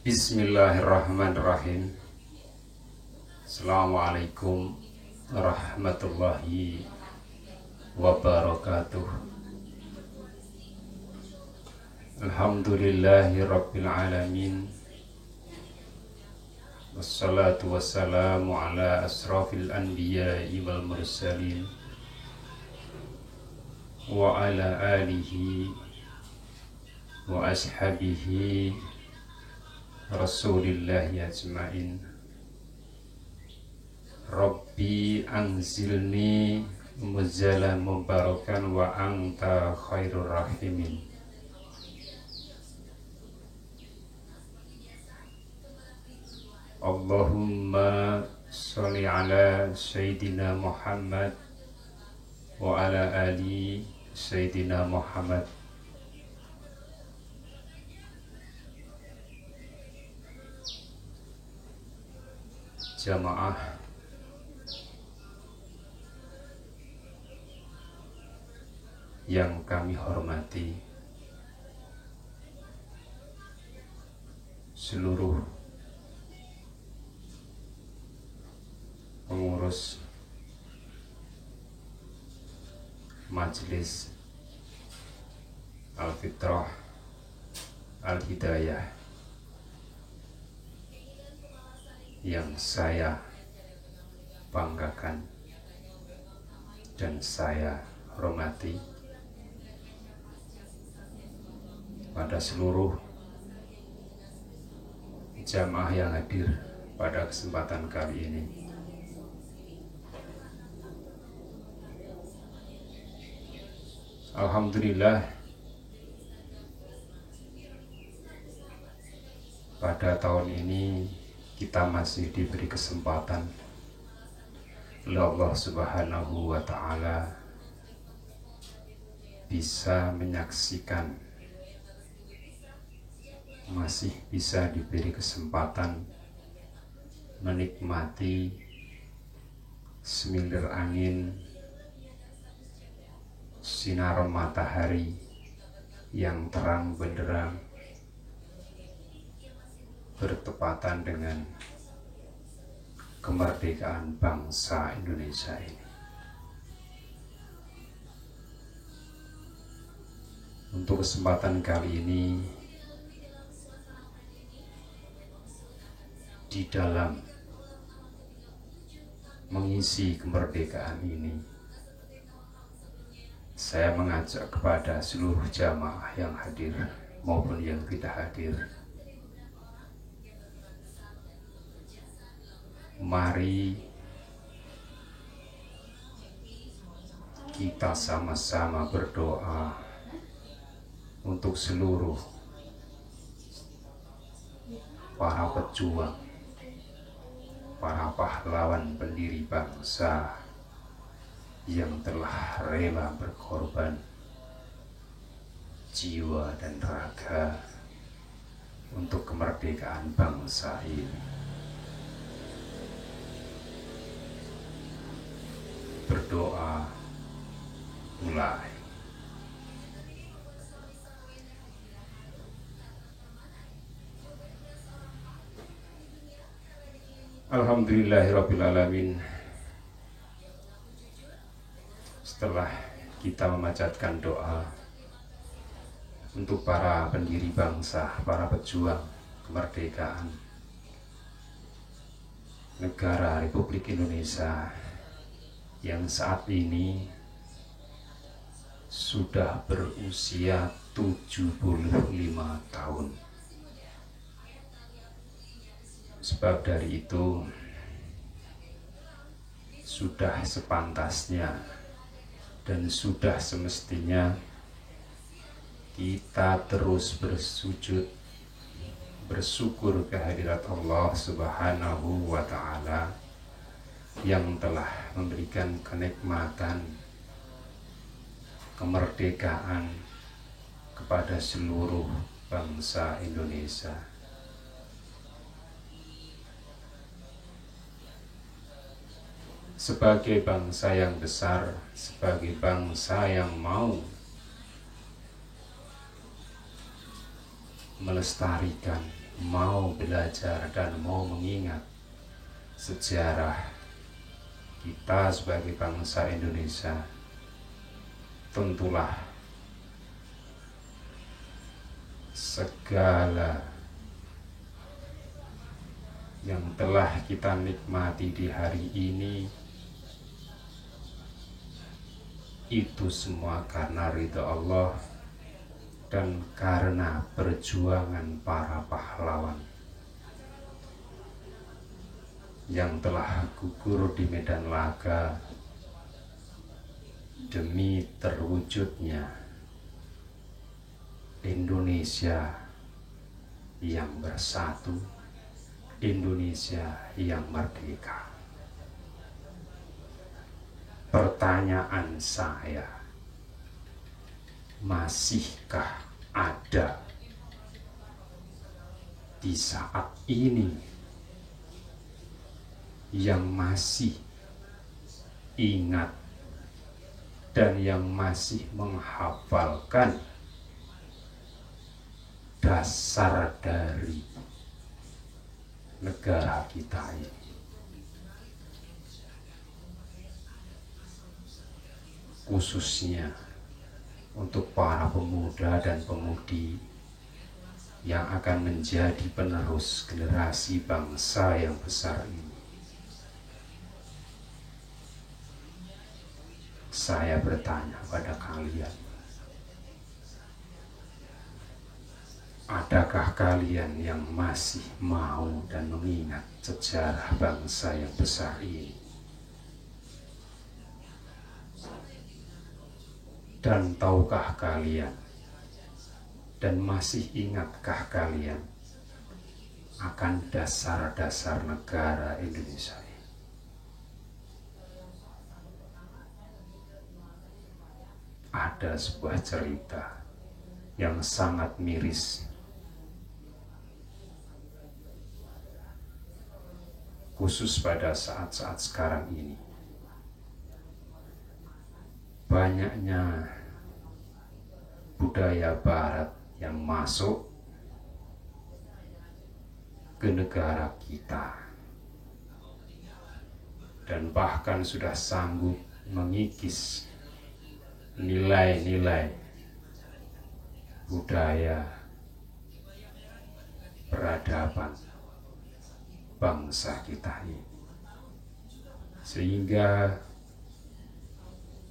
Bismillahirrahmanirrahim. Assalamualaikum warahmatullahi wabarakatuh. Alhamdulillahi rabbil alamin. Wassalatu wassalamu ala asrafil anbiya'i wal mursalin wa ala alihi wa ashabihi Rasulillahi ajma'in. Rabbi anzilni muzalan mubarakan wa anta khairur rahimin. Allahumma sholli ala Sayyidina Muhammad wa ala ali Sayyidina Muhammad. Jamaah yang kami hormati, seluruh pengurus Majelis Al-Fitrah Al-Hidayah yang saya banggakan dan saya hormati, pada seluruh jamaah yang hadir pada kesempatan kali ini. Alhamdulillah, pada tahun ini kita masih diberi kesempatan oleh Allah Subhanahu wa Ta'ala bisa menyaksikan, masih bisa diberi kesempatan menikmati semilir angin, sinar matahari yang terang benderang bertepatan dengan kemerdekaan bangsa Indonesia ini. Untuk kesempatan kali ini, di dalam mengisi kemerdekaan ini, saya mengajak kepada seluruh jamaah yang hadir maupun yang tidak hadir, mari kita sama-sama berdoa untuk seluruh para pejuang, para pahlawan pendiri bangsa yang telah rela berkorban jiwa dan raga untuk kemerdekaan bangsa ini. Berdoa mulai. Alhamdulillahirabbil alamin. Setelah kita memanjatkan doa untuk para pendiri bangsa, para pejuang kemerdekaan negara Republik Indonesia yang saat ini sudah berusia 75 tahun. Sebab dari itu sudah sepantasnya dan sudah semestinya kita terus bersujud bersyukur kehadirat Allah Subhanahu wa Ta'ala yang telah memberikan kenikmatan kemerdekaan kepada seluruh bangsa Indonesia. Sebagai bangsa yang besar, sebagai bangsa yang mau melestarikan mau belajar dan mau mengingat sejarah kita sebagai bangsa Indonesia, tentulah segala yang telah kita nikmati di hari ini itu semua karena ridha Allah dan karena perjuangan para pahlawan yang telah gugur di medan laga demi terwujudnya Indonesia yang bersatu, Indonesia yang merdeka. Pertanyaan saya, masihkah ada di saat ini yang masih ingat dan yang masih menghafalkan dasar dari negara kita ini? Khususnya untuk para pemuda dan pemudi yang akan menjadi penerus generasi bangsa yang besar ini. Saya bertanya pada kalian, adakah kalian yang masih mau dan mengingat sejarah bangsa yang besar ini? Dan tahukah kalian dan masih ingatkah kalian akan dasar-dasar negara Indonesia ini? Ada sebuah cerita yang sangat miris, khusus pada saat-saat sekarang ini. Banyaknya budaya barat yang masuk ke negara kita dan bahkan sudah sanggup mengikis nilai-nilai budaya peradaban bangsa kita ini, sehingga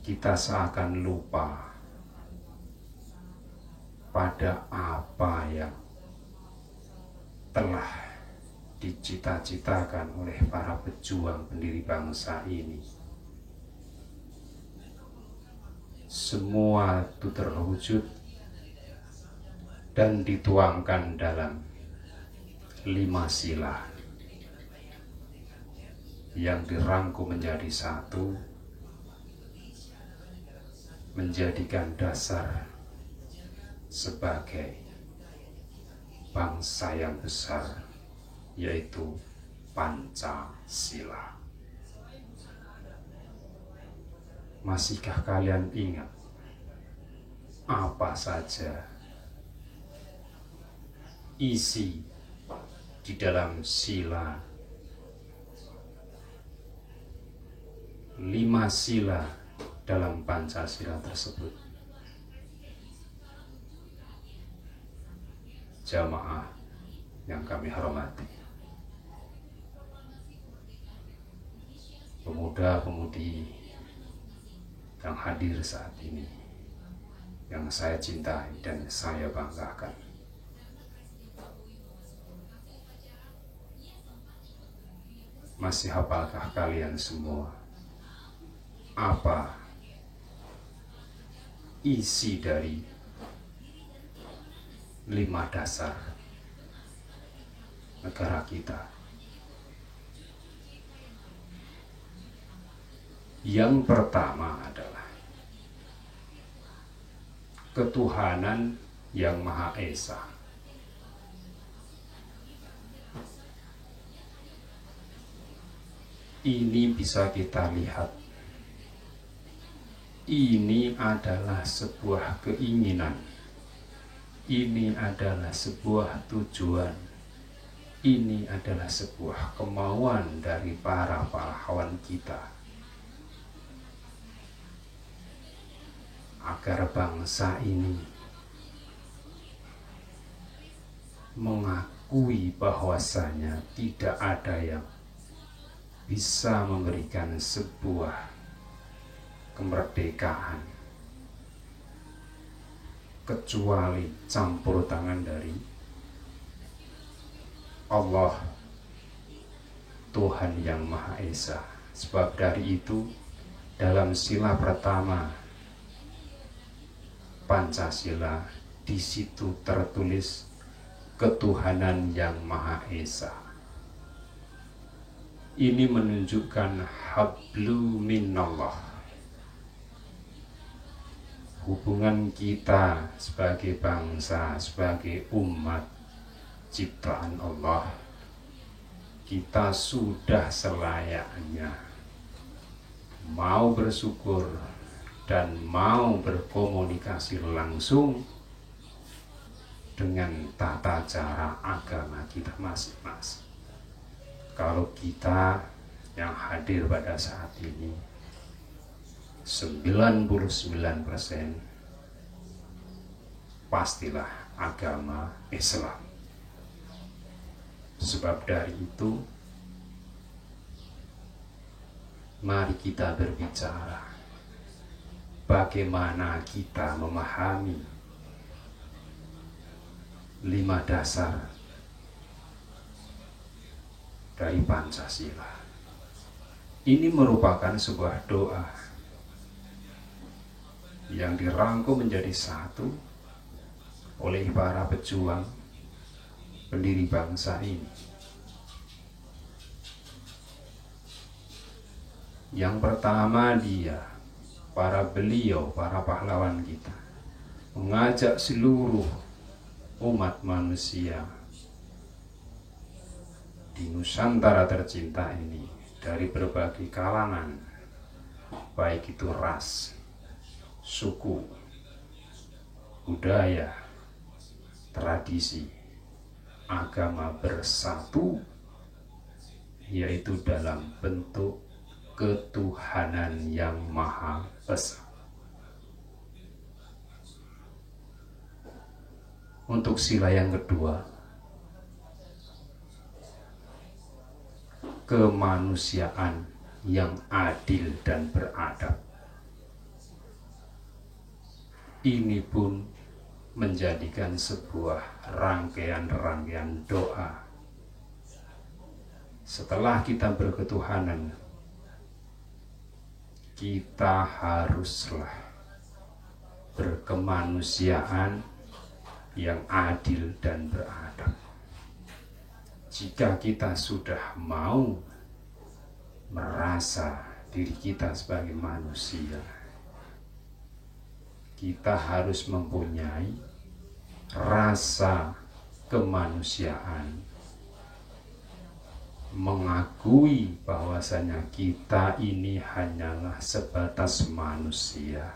kita seakan lupa pada apa yang telah dicita-citakan oleh para pejuang pendiri bangsa ini. Semua itu terwujud dan dituangkan dalam 5 sila yang dirangkum menjadi satu, menjadikan dasar sebagai bangsa yang besar, yaitu Pancasila. Masihkah kalian ingat apa saja isi di dalam sila 5 sila dalam Pancasila tersebut? Jamaah yang kami hormati, pemuda-pemudi yang hadir saat ini, yang saya cintai dan saya banggakan, masih hafalkah kalian semua apa isi dari 5 dasar negara kita? Yang pertama adalah ketuhanan yang Maha Esa. Ini bisa kita lihat, ini adalah sebuah keinginan, ini adalah sebuah tujuan Ini adalah sebuah kemauan dari para pahlawan kita agar bangsa ini mengakui bahwasanya tidak ada yang bisa memberikan sebuah kemerdekaan kecuali campur tangan dari Allah, Tuhan yang Maha Esa. Sebab dari itu dalam sila pertama Pancasila, di situ tertulis ketuhanan yang Maha Esa. Ini menunjukkan hablu minallah, hubungan kita sebagai bangsa, sebagai umat ciptaan Allah. Kita sudah selayaknya mau bersyukur dan mau berkomunikasi langsung dengan tata cara agama kita masing-masing. Kalau kita yang hadir pada saat ini 99% pastilah agama Islam. Sebab dari itu mari kita berbicara bagaimana kita memahami 5 dasar dari Pancasila. Ini merupakan sebuah doa yang dirangkum menjadi satu oleh para pejuang pendiri bangsa ini. Yang pertama para pahlawan kita mengajak seluruh umat manusia di Nusantara tercinta ini dari berbagai kalangan, baik itu ras, suku, budaya, tradisi, agama bersatu, yaitu dalam bentuk ketuhanan yang Maha Esa. Untuk sila yang kedua, kemanusiaan yang adil dan beradab. Ini pun menjadikan sebuah rangkaian-rangkaian doa. Setelah kita berketuhanan, kita haruslah berkemanusiaan yang adil dan beradab. Jika kita sudah mau merasa diri kita sebagai manusia, kita harus mempunyai rasa kemanusiaan, mengakui bahwasanya kita ini hanyalah sebatas manusia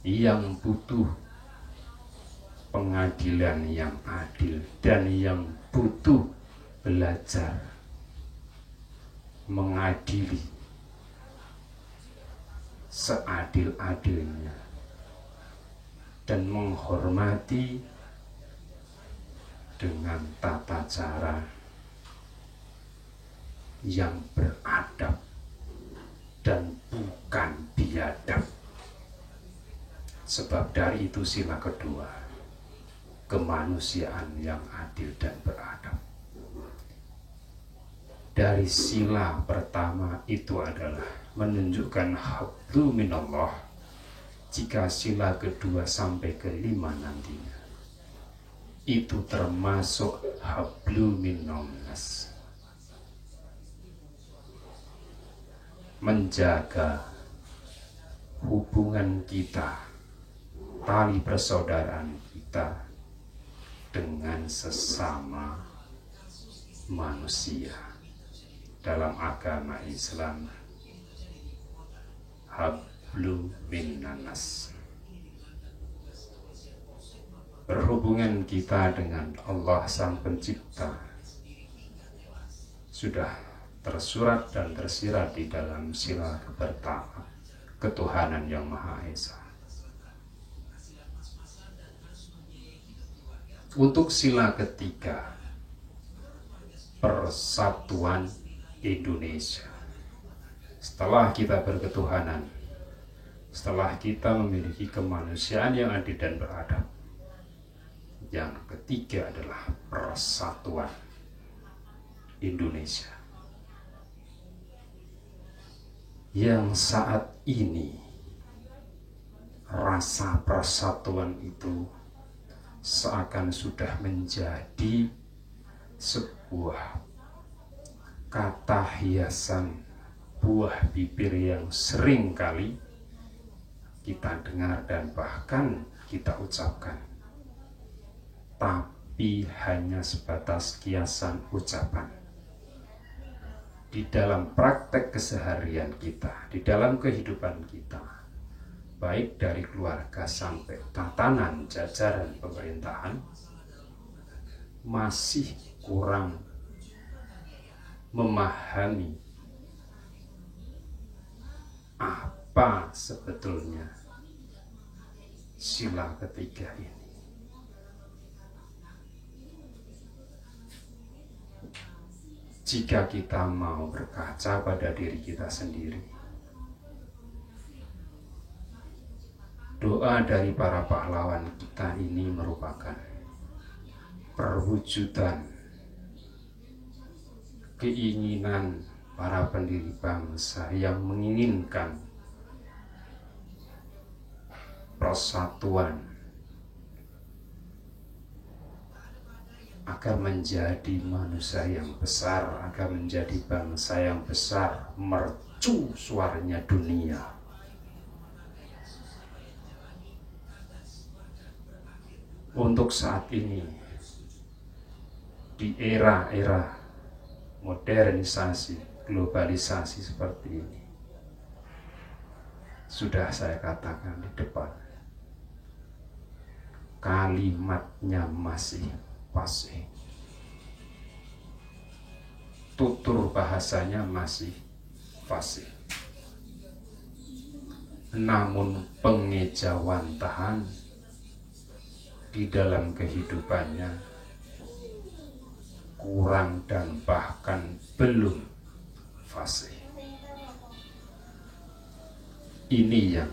yang butuh pengadilan yang adil dan yang butuh belajar mengadili seadil-adilnya dan menghormati dengan tata cara yang beradab dan bukan biadab. Sebab dari itu sila kedua, kemanusiaan yang adil dan beradab. Dari sila pertama itu adalah menunjukkan hablu minallah. Jika sila kedua sampai kelima nantinya, itu termasuk hablu minannas, menjaga hubungan kita, tali persaudaraan kita dengan sesama manusia. Dalam agama Islam, hablu minannas, berhubungan hubungan kita dengan Allah Sang Pencipta sudah tersurat dan tersirat di dalam sila pertama ketuhanan yang Maha Esa. Untuk sila ketiga, persatuan Indonesia. Setelah kita berketuhanan, setelah kita memiliki kemanusiaan yang adil dan beradab, yang ketiga adalah persatuan Indonesia. Yang saat ini rasa persatuan itu seakan sudah menjadi sebuah kata hiasan buah bibir yang sering kali kita dengar dan bahkan kita ucapkan, tapi hanya sebatas kiasan ucapan. Di dalam praktek keseharian kita, di dalam kehidupan kita, baik dari keluarga sampai tatanan jajaran pemerintahan, masih kurang memahami apa sebetulnya sila ketiga ini. Jika kita mau berkaca pada diri kita sendiri, doa dari para pahlawan kita ini merupakan perwujudan keinginan para pendiri bangsa yang menginginkan persatuan agar menjadi manusia yang besar, agar menjadi bangsa yang besar, mercu suaranya dunia. Untuk saat ini, di era-era modernisasi, globalisasi seperti ini, sudah saya katakan di depan, kalimatnya masih fasih, tutur bahasanya masih fasih, namun pengejawantahan di dalam kehidupannya kurang dan bahkan belum fasih. Ini yang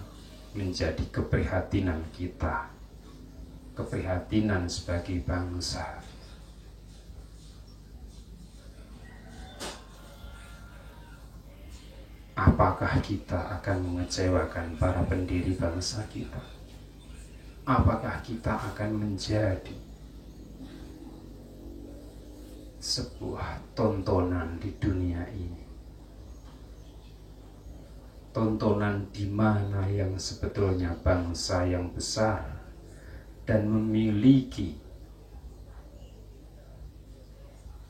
menjadi keprihatinan kita, keprihatinan sebagai bangsa. Apakah kita akan mengecewakan para pendiri bangsa kita? Apakah kita akan menjadi sebuah tontonan di dunia ini? Tontonan di mana yang sebetulnya bangsa yang besar dan memiliki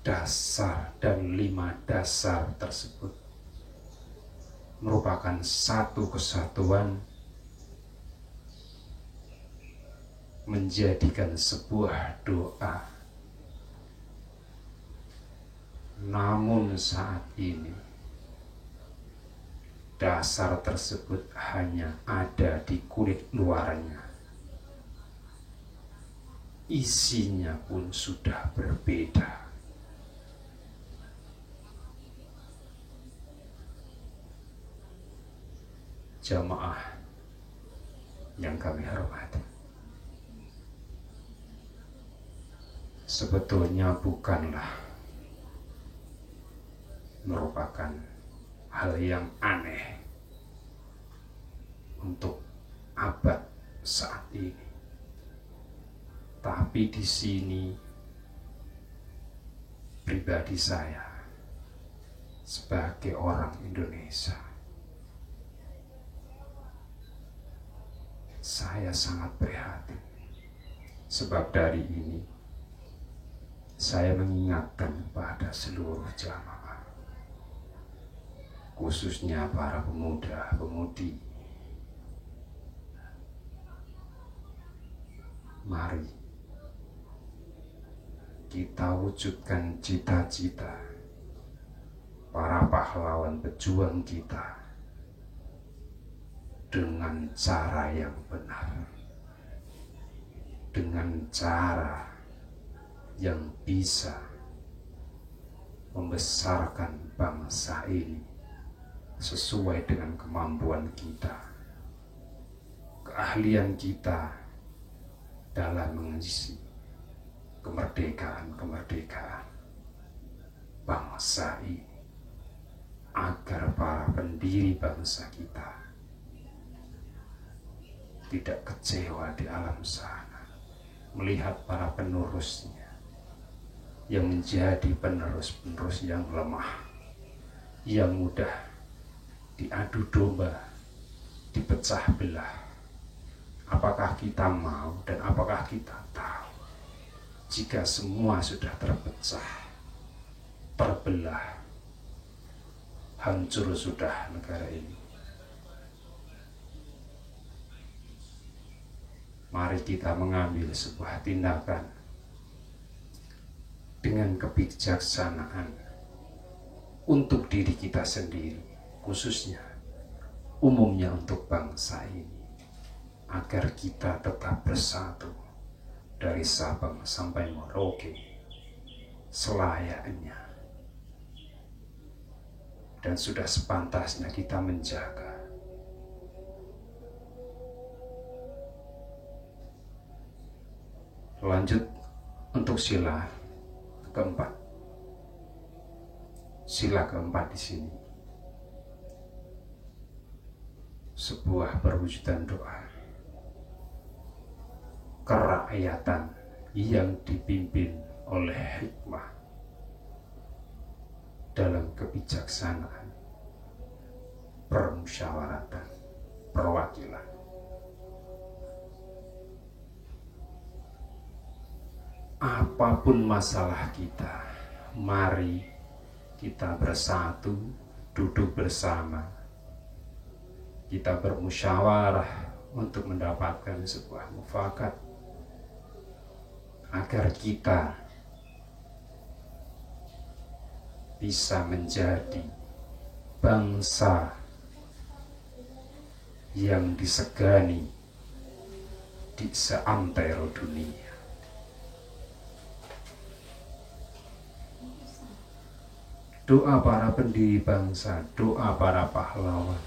dasar dan 5 dasar tersebut merupakan satu kesatuan, menjadikan sebuah doa. Namun saat ini dasar tersebut hanya ada di kulit luarnya, isinya pun sudah berbeda. Jamaah yang kami hormati, sebetulnya bukanlah merupakan hal yang aneh untuk abad saat ini. Tapi di sini pribadi saya sebagai orang Indonesia, saya sangat prihatin. Sebab dari ini saya mengingatkan kepada seluruh jamaah, khususnya para pemuda-pemudi, mari kita wujudkan cita-cita para pahlawan pejuang kita dengan cara yang benar, dengan cara yang bisa membesarkan bangsa ini sesuai dengan kemampuan kita, keahlian kita dalam mengisi kemerdekaan bangsa ini, agar para pendiri bangsa kita tidak kecewa di alam sana melihat para penerusnya yang menjadi penerus-penerus yang lemah, yang mudah diadu domba, dipecah belah. Apakah kita mau dan apakah kita tahu jika semua sudah terpecah, terbelah, hancur sudah negara ini? Mari kita mengambil sebuah tindakan dengan kebijaksanaan untuk diri kita sendiri, khususnya umumnya untuk bangsa ini, agar kita tetap bersatu dari Sabang sampai Merauke selayaknya, dan sudah sepantasnya kita menjaga. Lanjut untuk sila keempat. Sila keempat di sini sebuah perwujudan doa kerakyatan yang dipimpin oleh hikmah dalam kebijaksanaan, permusyawaratan, perwakilan. Apapun masalah kita, mari kita bersatu, duduk bersama, kita bermusyawarah untuk mendapatkan sebuah mufakat, agar kita bisa menjadi bangsa yang disegani di seantero dunia. Doa para pendiri bangsa, doa para pahlawan,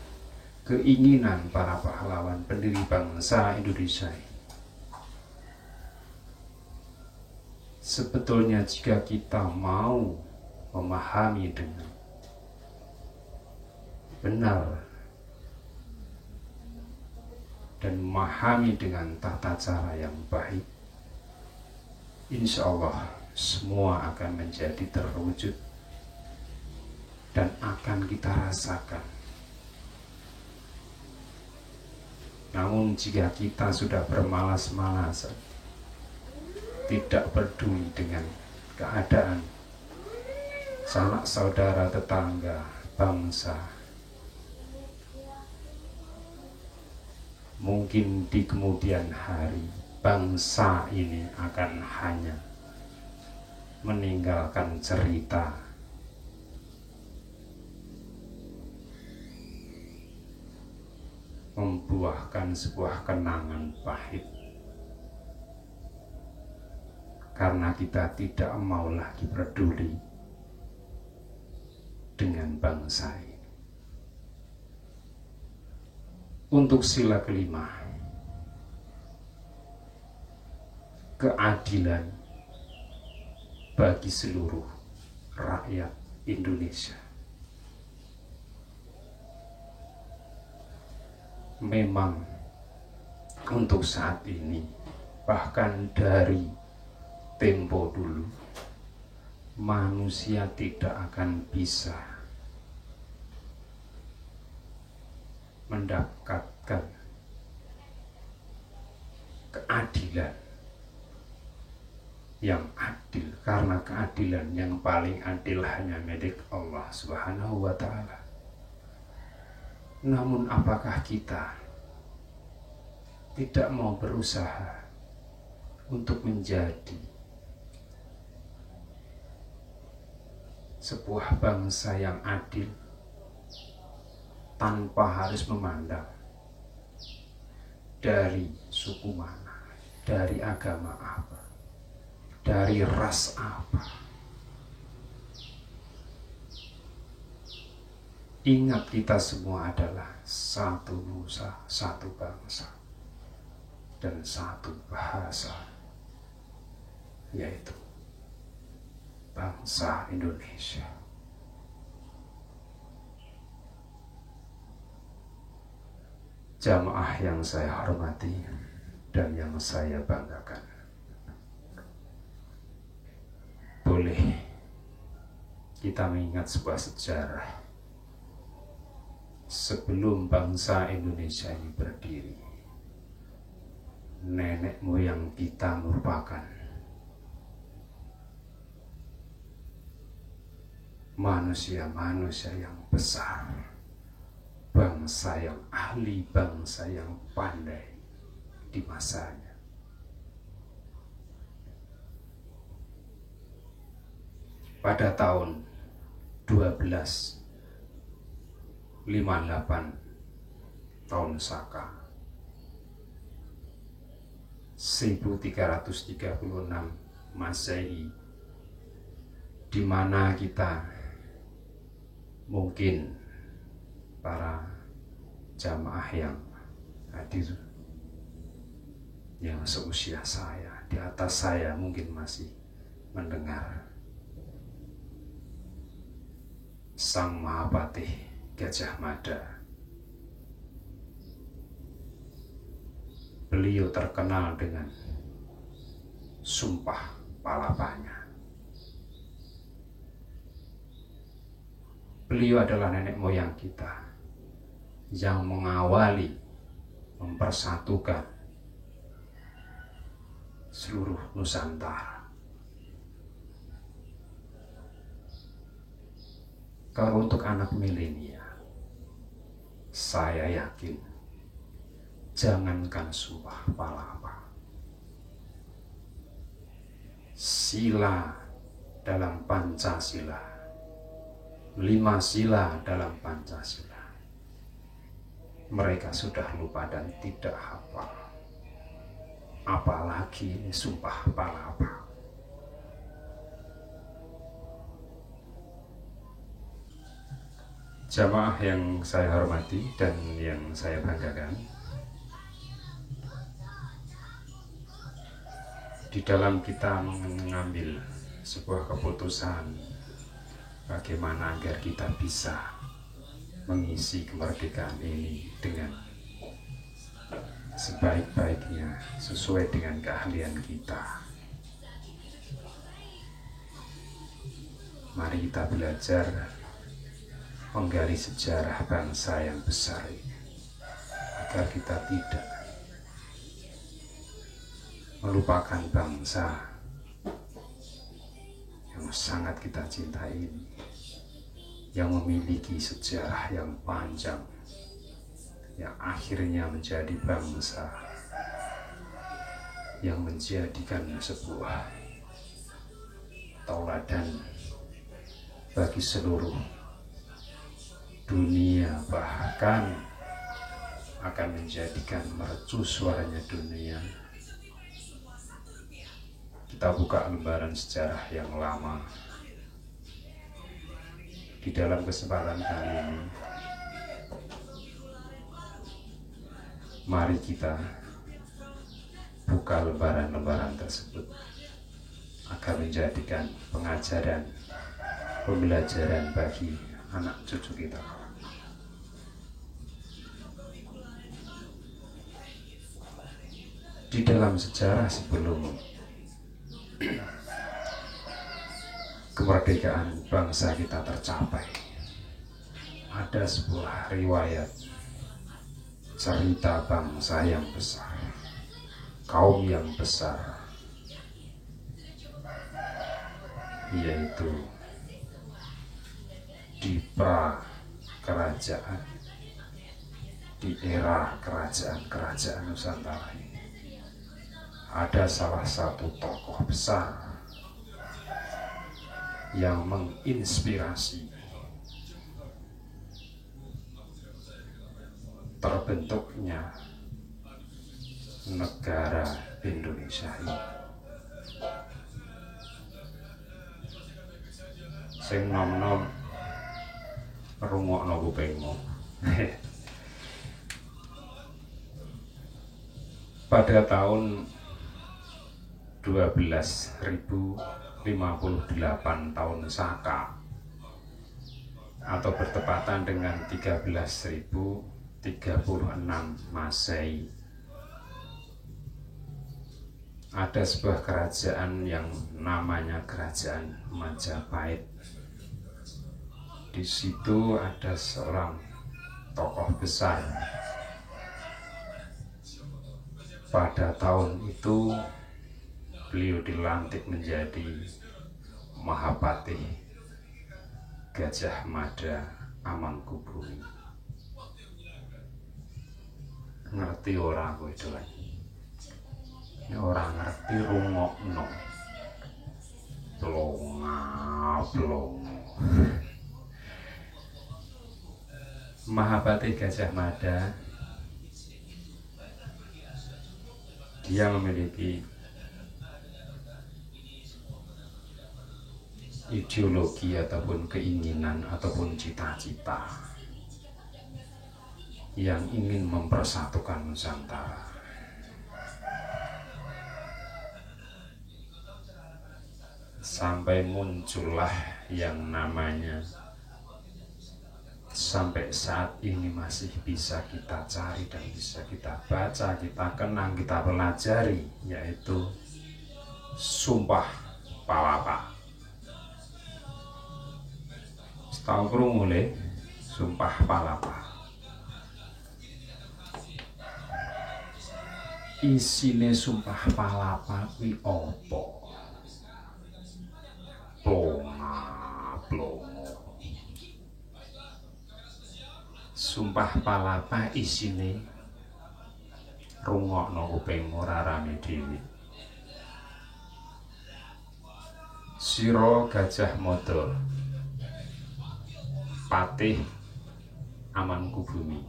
keinginan para pahlawan pendiri bangsa Indonesia. Sebetulnya jika kita mau memahami dengan benar dan memahami dengan tata cara yang baik, insya Allah semua akan menjadi terwujud dan akan kita rasakan. Namun jika kita sudah bermalas-malasan, tidak peduli dengan keadaan sanak saudara, tetangga, bangsa, mungkin di kemudian hari bangsa ini akan hanya meninggalkan cerita membuahkan sebuah kenangan pahit, karena kita tidak mau lagi peduli dengan bangsa ini. Untuk sila kelima, keadilan bagi seluruh rakyat Indonesia. Memang untuk saat ini, bahkan dari tempo dulu, manusia tidak akan bisa mendapatkan keadilan yang adil, karena keadilan yang paling adil hanya milik Allah Subhanahu wa Ta'ala. Namun apakah kita tidak mau berusaha untuk menjadi sebuah bangsa yang adil tanpa harus memandang dari suku mana, dari agama apa, dari ras apa. Ingat, kita semua adalah satu nusa, satu bangsa, dan satu bahasa, yaitu bangsa Indonesia. Jamaah yang saya hormati dan yang saya banggakan, boleh kita mengingat sebuah sejarah. Sebelum bangsa Indonesia ini berdiri, nenek moyang kita merupakan manusia-manusia yang besar, bangsa yang ahli, bangsa yang pandai di masanya. Pada tahun 1258 tahun Saka 1336 Masehi, di mana kita mungkin para jamaah yang hadir, yang seusia saya, di atas saya mungkin masih mendengar Sang Mahapatih Gajah Mada. Beliau terkenal dengan Sumpah Palapanya. Beliau adalah nenek moyang kita yang mengawali, mempersatukan seluruh Nusantara. Kalau untuk anak milenial, saya yakin jangankan Sumpah Palapa, sila dalam Pancasila, 5 sila dalam Pancasila, mereka sudah lupa dan tidak hafal, apalagi Sumpah Palapa. Jamaah yang saya hormati dan yang saya banggakan, di dalam kita mengambil sebuah keputusan bagaimana agar kita bisa mengisi kemerdekaan ini dengan sebaik-baiknya sesuai dengan keahlian kita. Mari kita belajar menggali sejarah bangsa yang besar ini, agar kita tidak melupakan bangsa yang sangat kita cintai ini, yang memiliki sejarah yang panjang, yang akhirnya menjadi bangsa yang menjadikan sebuah tauladan bagi seluruh dunia, bahkan akan menjadikan mercu suaranya dunia. Kita buka lembaran sejarah yang lama. Di dalam kesempatan kali ini, mari kita buka lembaran-lembaran tersebut agar menjadikan pengajaran, pembelajaran bagi anak cucu kita. Di dalam sejarah sebelum kemerdekaan bangsa kita tercapai, ada sebuah riwayat cerita bangsa yang besar, kaum yang besar, yaitu di pra-kerajaan, di era kerajaan-kerajaan Nusantara ini, ada salah satu tokoh besar yang menginspirasi terbentuknya negara Indonesia ini. Sing nom-nom rungokno kupingmu. Pada tahun 12.058 tahun Saka atau bertepatan dengan 13.036 Masehi, ada sebuah kerajaan yang namanya Kerajaan Majapahit. Di situ ada seorang tokoh besar. Pada tahun itu beliau dilantik menjadi Mahapatih Gajah Mada Amangkubumi. Ngerti ora kowe dolan? Nek ora ngerti rungokno. Blong. Mahapatih Gajah Mada, dia memiliki ideologi ataupun keinginan ataupun cita-cita yang ingin mempersatukan Nusantara. Sampai muncullah yang namanya, sampai saat ini masih bisa kita cari dan bisa kita baca, kita kenang, kita pelajari, yaitu Sumpah Palapa. Tahu krungu le Sumpah Palapa? Isine Sumpah Palapa kuwi apa? Plonga. Sumpah Palapa isine rungokno kupingmu rarane dhewe. Sira Gajah Mada, Patih Amangkubumi,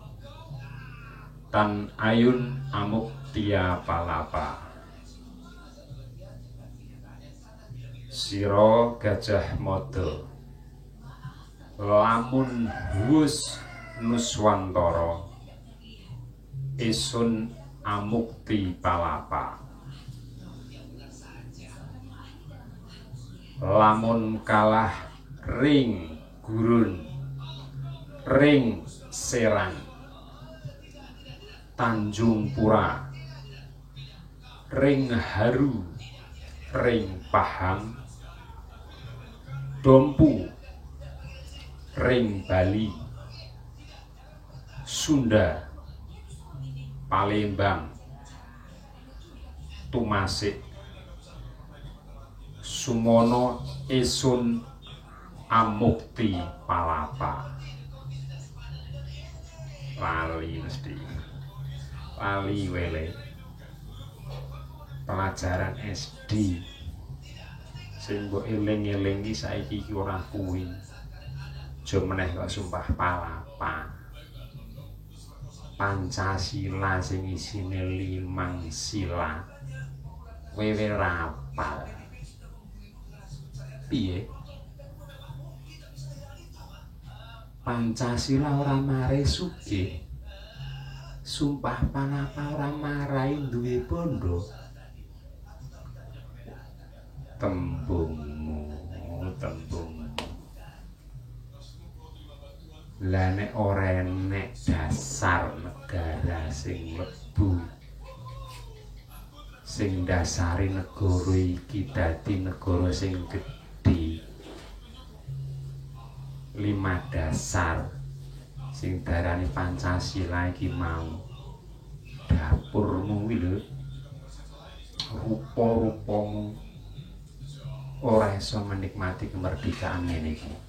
Tan Ayun Amuktia Palapa. Sira Gajah Mada, lamun wus Nuswantara isun amukti palapa. Lamun kalah ring gurun, ring Serang, Tanjung Pura, ring Haru, ring Pahang, Dompu, ring Bali, Sunda, Palembang, Tumasik, Sumono isun amukti palapa. Lali mesti, lali wele. Pelajaran SD sing mbok eling-eling iki saiki iki ora kuwi. Jo meneh kok Sumpah Palapa. Pancasila sing isine 5 sila. Wewe rapal. Piye? Pancasila ora mare sugih. Sumpah Palapa ora marai duwe bondo. Tembungmu. Lah nek ora enek dasar negara sing mlebu, sing dasari negara iki dadi negara sing gedhe, 5 dasar sing darani Pancasila iki mau, dapurmu kuwi lho, rupa-rupamu ora iso menikmati kemerdekaan ngene iki.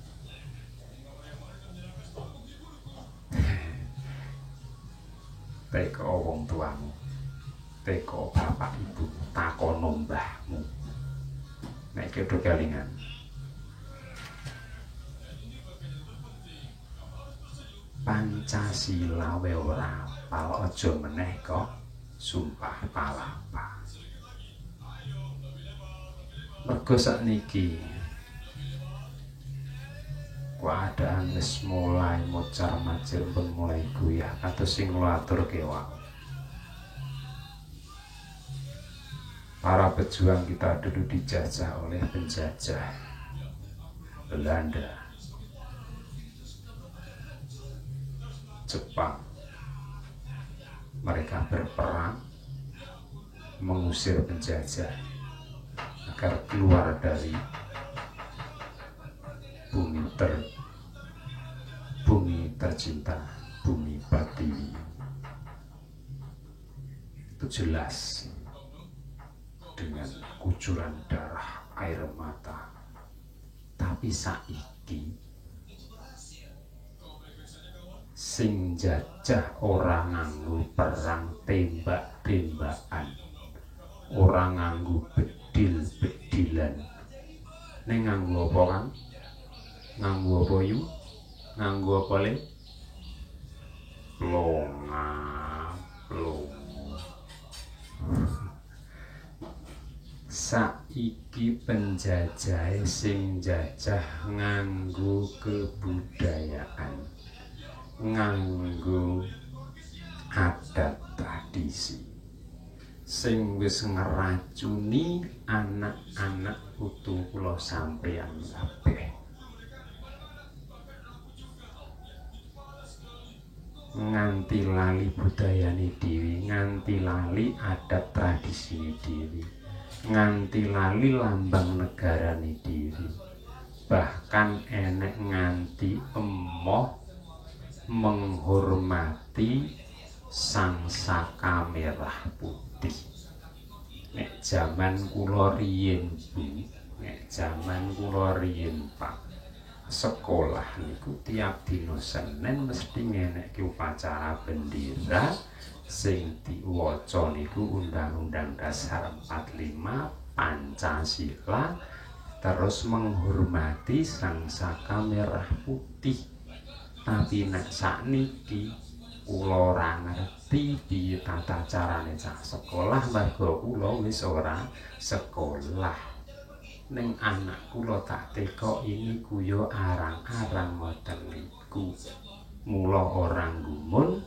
Teko wong tuamu, teko bapak ibu, takono mbahmu. Nek kedo kelingan, Pancasila wae ora apal, aja meneh kok Sumpah Palapa. Mergo sakniki keadaan wis mulai mocar macir pun mulai goyah kados sing kula aturke wae. Para pejuang kita dulu dijajah oleh penjajah Belanda, Jepang. Mereka berperang mengusir penjajah agar keluar dari bumi tercinta, bumi Pertiwi. Itu jelas dengan kucuran darah, air mata. Tapi saiki sing jajah ora nganggo perang tembak-tembakan, ora nganggo bedil-bedilan. Ning nganggo apa kan? Nganggo apa yu? Nganggo apa le? Plonga, plongo. Saiki penjajah sing jajah nganggo kebudayaan, nganggo adat tradisi sing wis ngeracuni anak-anak putu kula sampeyan kabeh. Nganti lali budayane dhewe, nganti lali adat tradisine dhewe, nganti lali lambang negarane dhewe. Bahkan enek nganti emoh menghormati sang saka merah putih. Nek jaman kula riyin Bu, nek jaman kula riyin Pak, sekolah niku tiap dina Senin mesti ngenekke upacara bendera sing diwaca niku Undang-Undang Dasar 45 Pancasila, terus menghormati sang saka merah putih. Tapi nek sakniki kula ora ngerti piye tata carane cah sekolah, mergo kula wis ora sekolah. Ning anak kula tak tekoki niku yo arang-arang ngoten niku. Mula orang gumun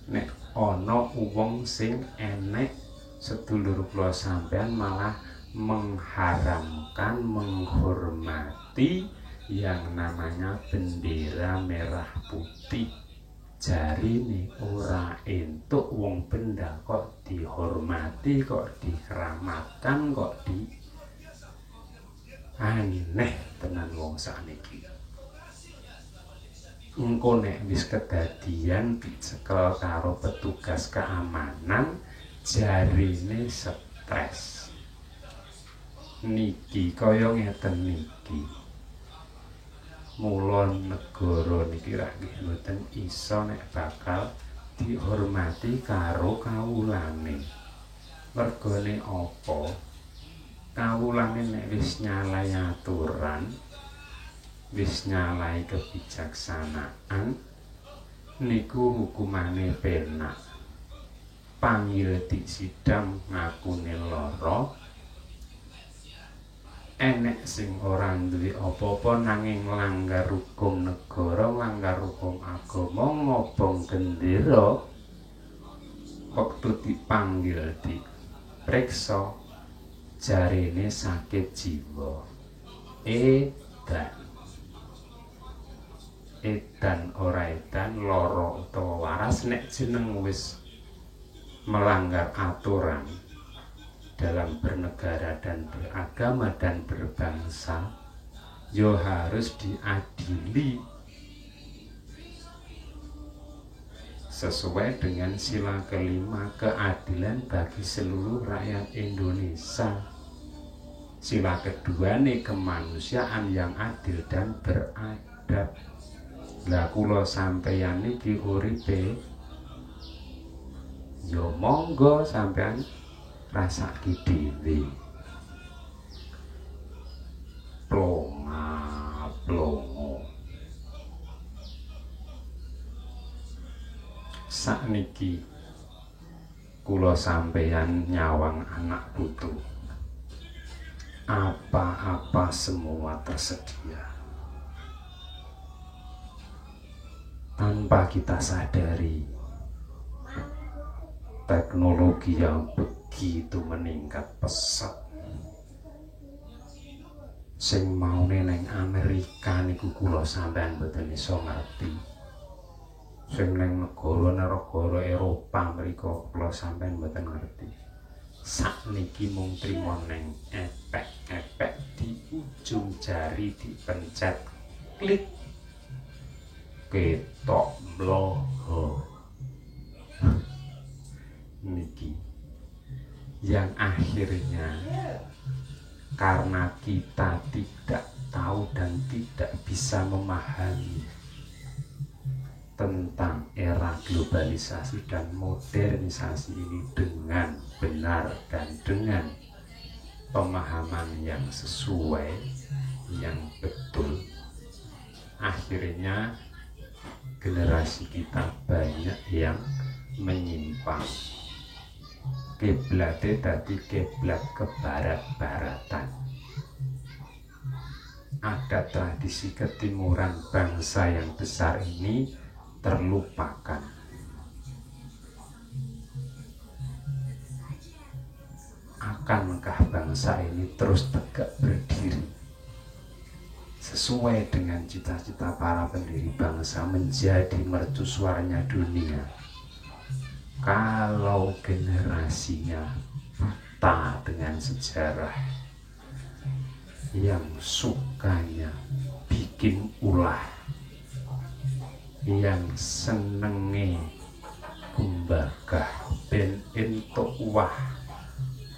nek ana wong sing enek sedulur kula sampean malah mengharamkan menghormati yang namanya bendera merah putih. Jarine ora entuk wong benda kok dihormati, kok dikeramatkan, kok aneh tenan wong sakniki. Engko nek wis kedadian dicekel karo petugas keamanan, jarine stres. Niki kaya ngeten niki. Mula negara niki ra nggih mboten iso nek bakal dihormati karo kawulane. Mergone apa? Kawulane nek wis nyalai aturan, wis nyalai kebijaksanaan, niku hukumane penak. Panggil di sidang ngakune lara, enek sing ora duwe apa-apa nanging nglanggar hukum negara, nglanggar hukum agama, ngobong gendera, waktu dipanggil dipriksa jarine sakit jiwa, edan ora edan, lara utawa waras, nek jeneng wis melanggar aturan dalam bernegara dan beragama dan berbangsa, yo harus diadili sesuai dengan sila kelima, keadilan bagi seluruh rakyat Indonesia. Sila kedua nih kemanusiaan yang adil dan beradab. Lah kula sampeyan niki uripe yo monggo sampeyan rasaki dhewe. Plonga plongo. sakniki kula sampeyan nyawang anak putu. Apa-apa semua tersedia. Tanpa kita sadari, teknologi yang begitu meningkat pesat. Sing maune neng Amerika niku kula sampean mboten iso ngerti. Sing neng negara Eropa mriku kula sampean mboten ngerti. Sakniki mung trimo neng epek-epek di ujung jari dipencet klik ketok mloho. Niki yang akhirnya karena kita tidak tahu dan tidak bisa memahami tentang era globalisasi dan modernisasi ini dengan benar dan dengan pemahaman yang sesuai, yang betul, akhirnya generasi kita banyak yang menyimpang. Kiblatnya tadi kiblat ke barat-baratan. Ada tradisi ketimuran bangsa yang besar ini terlupakan. Akankah bangsa ini terus tegak berdiri sesuai dengan cita-cita para pendiri bangsa menjadi mercusuarnya dunia? Kalau generasinya buta dengan sejarah, yang sukanya bikin ulah, yang senenge kumbagah ben entuk wah,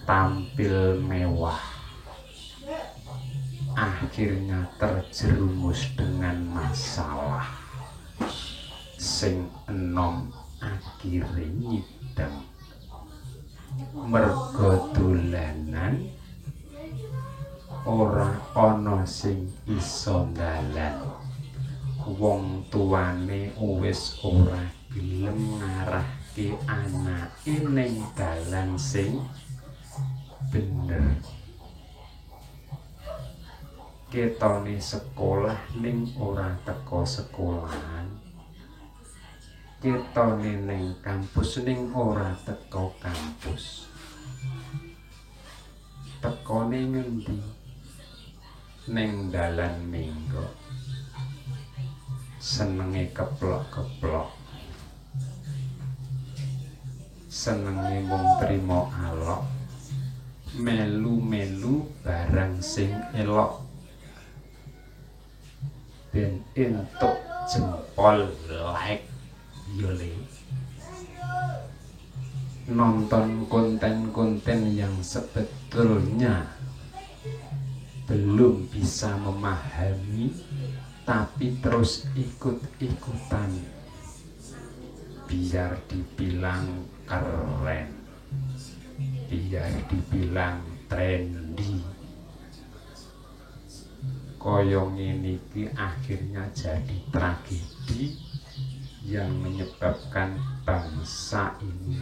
tampil mewah, akhirnya terjerumus dengan masalah sing enom akhirnya nyidam mergo dolanan ora ana sing iso dalan. Wong tuane wis ora gelem ngarahke anake ning dalan sing bener. Ketone sekolah ning ora teko sekolahan, ketone ning kampus ning ora teko kampus. Tekone ngendi? Ning dalan minggo. Senenge keplok-keplok, senenge mung trimo alok, melu-melu barang sing elok, ben entuk jempol like yole. Nonton konten-konten yang sebetulnya belum bisa memahami, tapi terus ikut-ikutan biar dibilang keren, biar dibilang trendy. Koyong ini akhirnya jadi tragedi yang menyebabkan bangsa ini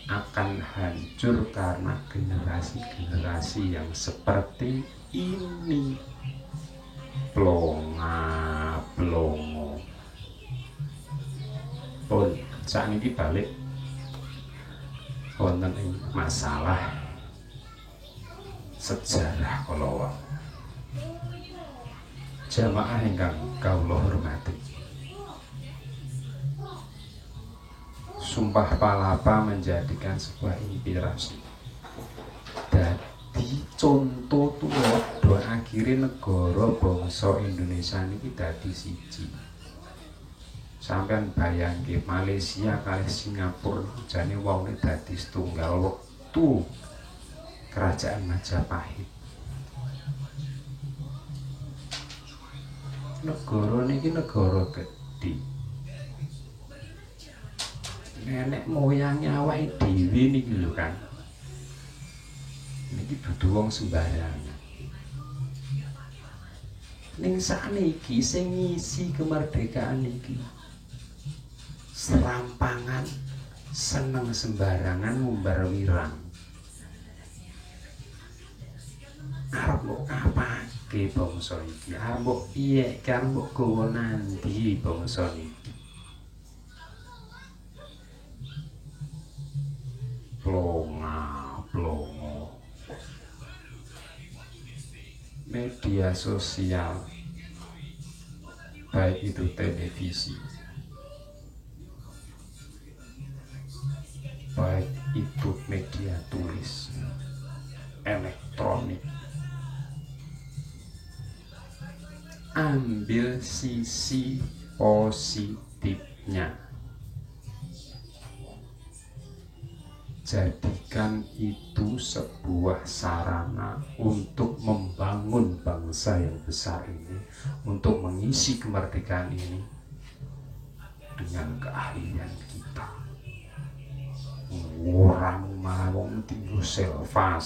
akan hancur karena generasi-generasi yang seperti ini. Plonga-plongo. Pun sakniki balik wonten ing masalah sejarah kala jamaah ingkang kawula hormati. Sumpah Palapa menjadikan sebuah inspirasi. Dadi contoh tulodo akhirnya negara bangsa Indonesia niki dadi siji. Sampeyan bayangke Malaysia kali Singapura jane wonge dadi setunggal wektu kerajaan Majapahit. Negara niki negara gedhe. Nenek moyangnya awake dhewe niki lho kan. Niki dudu wong sembarangan. Ning sakniki sing ngisi kemerdekaan niki serampangan, seneng sembarangan ngumbar wirang. Arep mbok kapake bangsa iki, arep mbok piye, arep mbok gawa nandi bangsa iki. Plonga. Media sosial, baik itu televisi, baik itu media tulis, elektronik, ambil sisi positifnya, jadikan itu sebuah sarana untuk membangun bangsa yang besar ini, untuk mengisi kemerdekaan ini dengan keahlian kita. Orang malah wong tinggal selfie.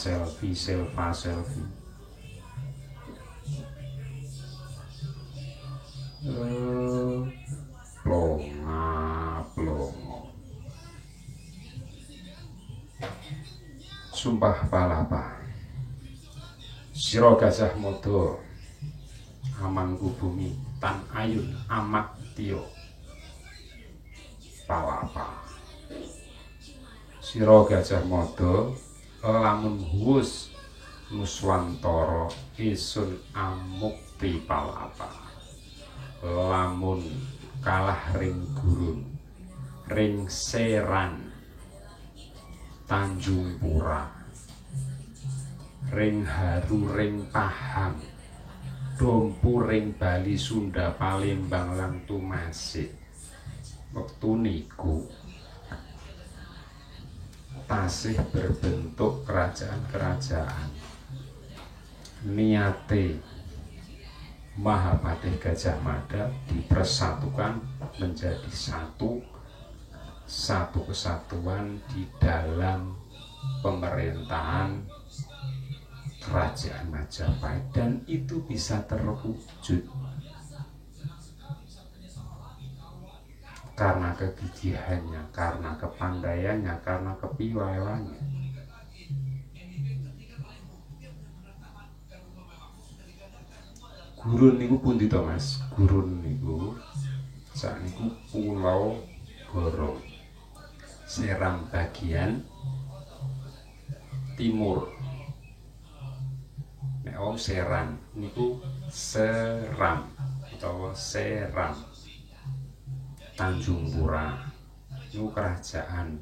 Plonga. Sumpah palapa. Sira Gajah Mada, amangku bumi tan ayun amat tio. Palapa. Sira Gajah Mada, lamun huwus Nuswantara isun amukti palapa. Lamun kalah ring gurun, ring Seran, Tanjung Pura, ring Haru, ring Pahang, Dompu, ring Bali, Sunda, Palembang lan Tumasik. Wektu niku tasih berbentuk kerajaan-kerajaan. Niate Mahapatih Gajah Mada dipersatukan menjadi satu kesatuan di dalam pemerintahan Kerajaan Majapahit, dan itu bisa terwujud karena kegigihannya, karena kepandaiannya, karena kepiawayannya. Gurun niku pundi to Mas? Gurun niku sakniku Pulau Goro, Seram bagian timur. Nek wong Seran niku Seram utawa Seram. Tanjung Pura niku kerajaan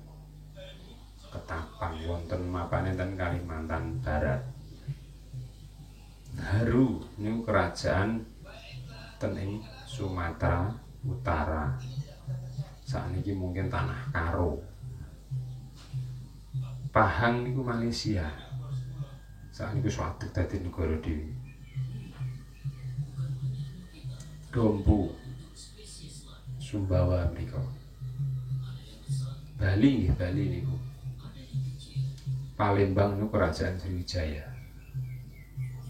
Ketapang wonten mapane ten Kalimantan Barat. Haru niku kerajaan ten ing Sumatera Utara. Sakniki mungkin Tanah Karo. Pahang niku Malaysia. Sakniku suatu dadi negara dhewe. Dompu Sumbawa mriko. Bali niku. Palembang niku kerajaan Sriwijaya.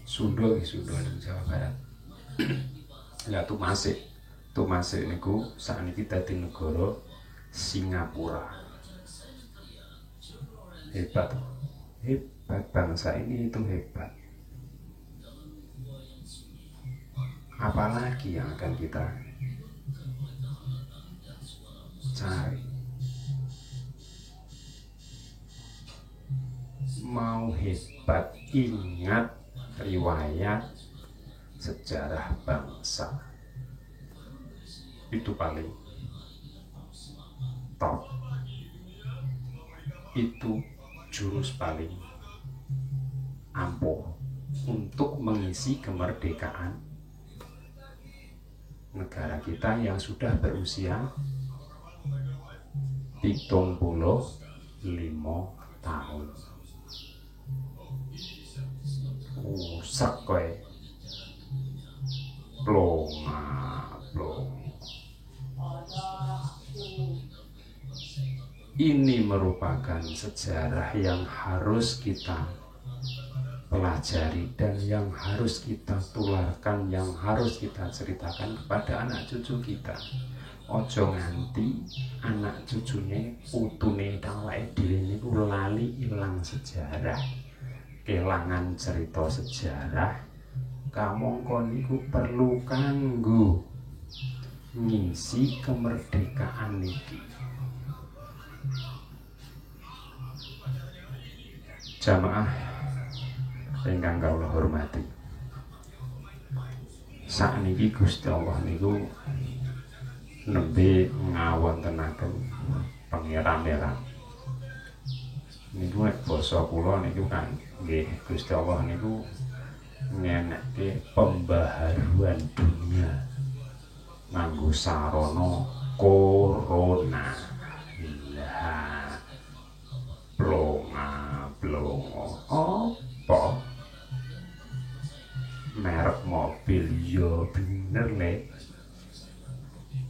Sunda niku Jawa Barat. Ya Tumasik niku sakniki dadi negara Singapura. Hebat bangsa ini itu hebat. Apalagi yang akan kita cari? Mau hebat, ingat riwayat sejarah bangsa. Itu paling top. Itu jurus paling ampuh untuk mengisi kemerdekaan negara kita yang sudah berusia 75 tahun. Sak kowe plonga. Ini merupakan sejarah yang harus kita pelajari dan yang harus kita tularkan, yang harus kita ceritakan kepada anak cucu kita. aja nganti anak cucune putune awake dhewe niku lali ilang sejarah, kelangan cerita sejarah. Kamangka niku perlu kanggo ngisi kemerdekaan niki. Jamaah ingkang kawula hormati, sakniki Gusti Allah niku nembe ngawontenaken pangeran-pangeran niku nek basa kula niku kan nggih Gusti Allah niku ngenekke pembaharuan dunia nganggo sarana corona. Lah blonga apa merek mobil yo bener le,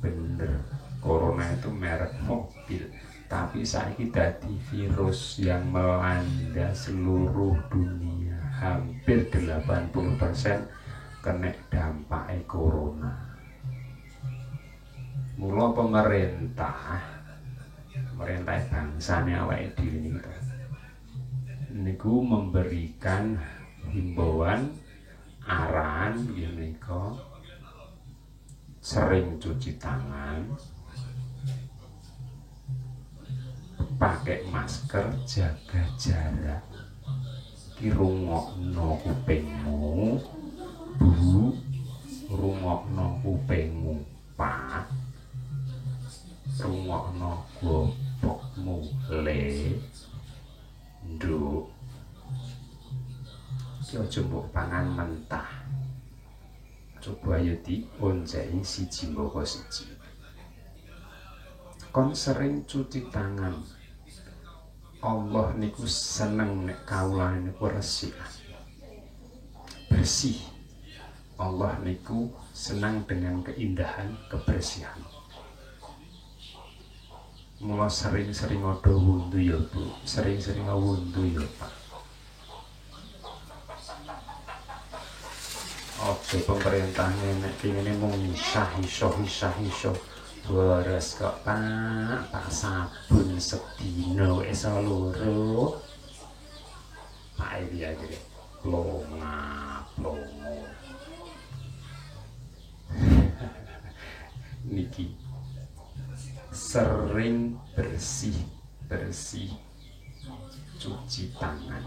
bener corona itu merek mobil, tapi saiki dadi virus yang melanda seluruh dunia. Hampir 80% kena dampak corona. Mula pemerintah bangsane awake dhewe niku memberikan himbauan arahan menika sering cuci tangan, pakai masker, jaga jarak, rungokno kupingmu Bu, rungokno kupingmu Pak, rungokno gobokmu Le, Nduk. Ki aja mbok pangan mentah. Coba ayo dionceni siji mboko siji. Kon sering cuci tangan. Allah niku seneng nek kawulane niku resik. Bersih. Allah niku senang dengan keindahan, kebersihan. Mula sering-sering odo wundu ya Bu, sering-sering wundu ya Pak. Ojo pemerintahnya nek kene mung hisah-hisah beres kok Pak sabun sedina wis loro. Pak iki iki plongo. Niki sering bersih cuci tangan.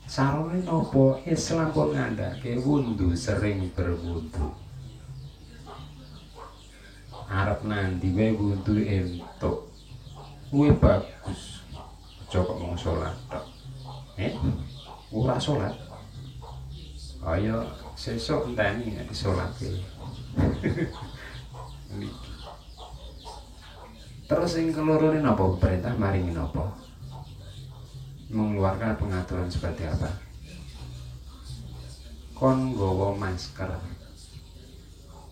Sarane napa Islam pun ngandhake wundu, sering berwundu. Arep nandi wae wundu entuk. Kuwi bagus. Aja kok mung salat tok. Ora salat. Ayo sesuk enteni nek disolake. Terus yang keloro ini napa pemerintah maringi napa? Mengeluarkan pengaturan seperti apa? Kon nggawa masker,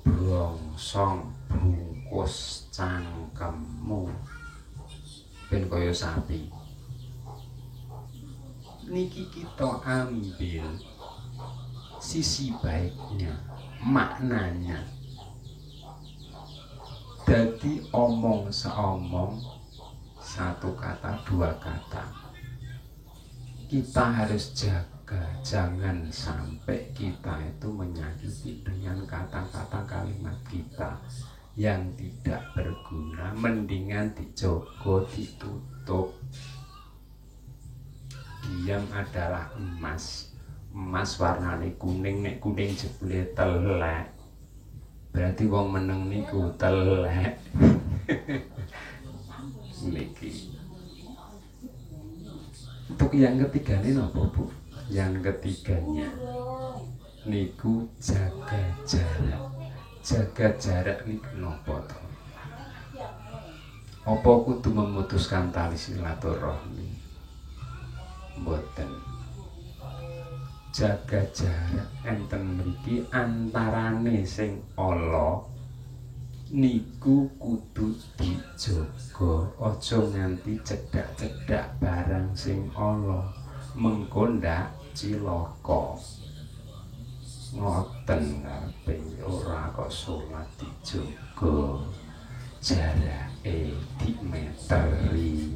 brongsong bungkus cangkemmu ben kaya sapi. Niki kita ambil sisi baiknya, maknanya. Jadi omong seomong, satu kata, dua kata. Kita harus jaga, jangan sampai kita itu menyakiti dengan kata-kata kalimat kita yang tidak berguna. Mendingan dijogo, ditutup. Diam adalah emas. Emas warnane kuning, nek kuning jebule telek. Berarti wong meneng niku telek. Niki. Untuk yang ketiga ini apa Bu? Yang ketiganya niku jaga jarak. Jaga jarak niku napa to? Apa kudu memutuskan tali silaturahmi? Mboten. Jaga jarak enten mriki antarane sing ala niku kudu dijaga, aja nganti cedhak-cedhak barang sing ala, mengko ndak cilaka. ngoten ngarepe ora kok salat dijogo jarake dimeteri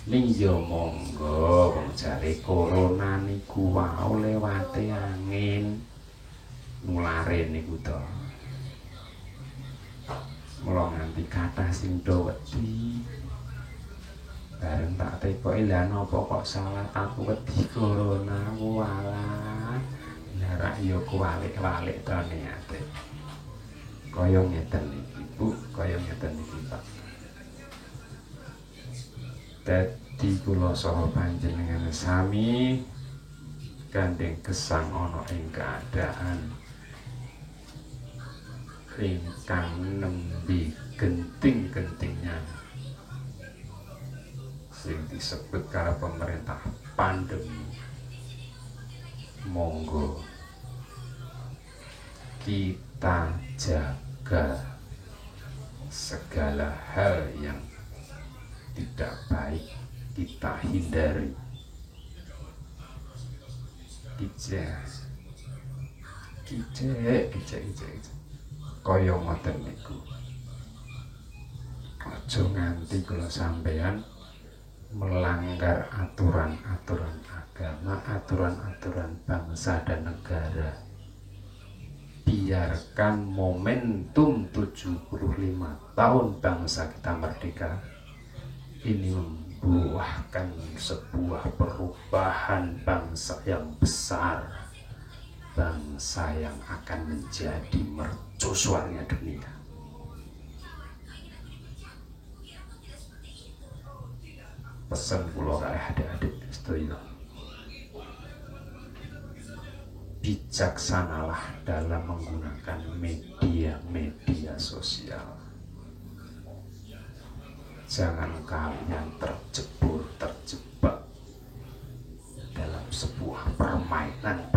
ning yo monggo wong jare corona niku wae lewate angin nulare niku to mula nganti kathah sing do wedi bareng tak tekoki lha napa kok salat aku wedi corona walah nek yo kuwalik-walik to niate kaya ngeten iki Bu kaya ngeten iki Pak dadi kula saha panjenengan sami gandeng gesang ana ing keadaan ingkang nembe genting-gentingnya sing disebut karo pemerintah pandemi. Monggo kita jaga segala hal yang tidak baik, kita hindari. Kicek kaya ngoten niku. Aja nganti kula sampeyan melanggar aturan-aturan agama, aturan-aturan bangsa dan negara. Biarkan momentum 75 tahun bangsa kita merdeka ini membuahkan sebuah perubahan bangsa yang besar, bangsa yang akan menjadi mercusuarnya dunia. Pesan kula kalih adik-adik sedaya, bijaksanalah dalam menggunakan media sosial. Jangan kalian terjebak dalam sebuah permainan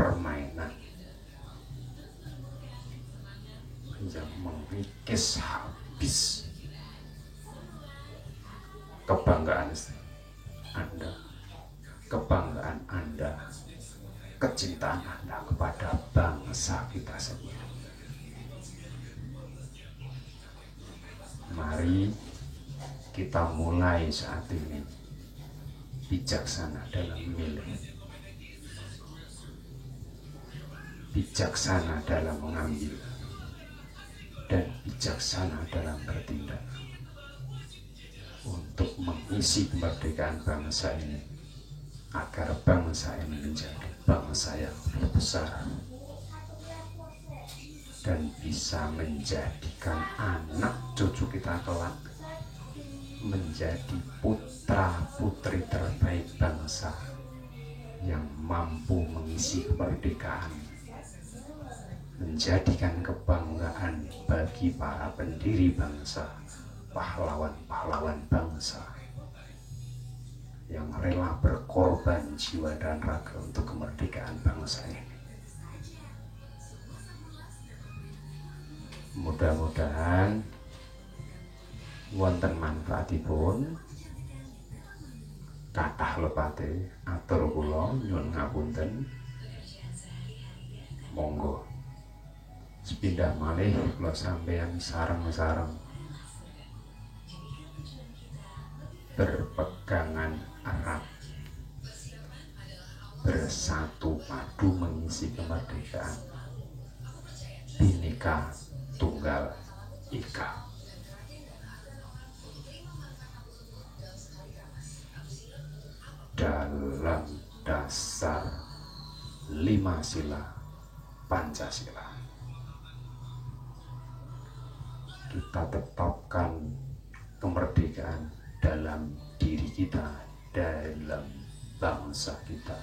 yang mengikis habis kebanggaan Anda, kebanggaan Anda, kecintaan Anda kepada bangsa kita sendiri. Mari kita mulai saat ini bijaksana dalam memilih, bijaksana dalam mengambil, dan bijaksana dalam bertindak untuk mengisi kemerdekaan bangsa ini, agar bangsa ini menjadi bangsa yang lebih besar dan bisa menjadikan anak cucu kita kelak menjadi putra-putri terbaik bangsa yang mampu mengisi kemerdekaan, menjadikan kebanggaan bagi para pendiri bangsa, pahlawan-pahlawan bangsa yang rela berkorban jiwa dan raga untuk kemerdekaan bangsa ini. Mudah-mudahan wonten manfaatipun. Kathah lepate atur kula nyuwun ngapunten. Monggo sepindah malih kula sampeyan sareng-sareng berpegangan erat, bersatu padu mengisi kemerdekaan Bhinneka Tunggal Ika. Dalam dasar 5 sila Pancasila kita tetapkan kemerdekaan dalam diri kita, dalam bangsa kita.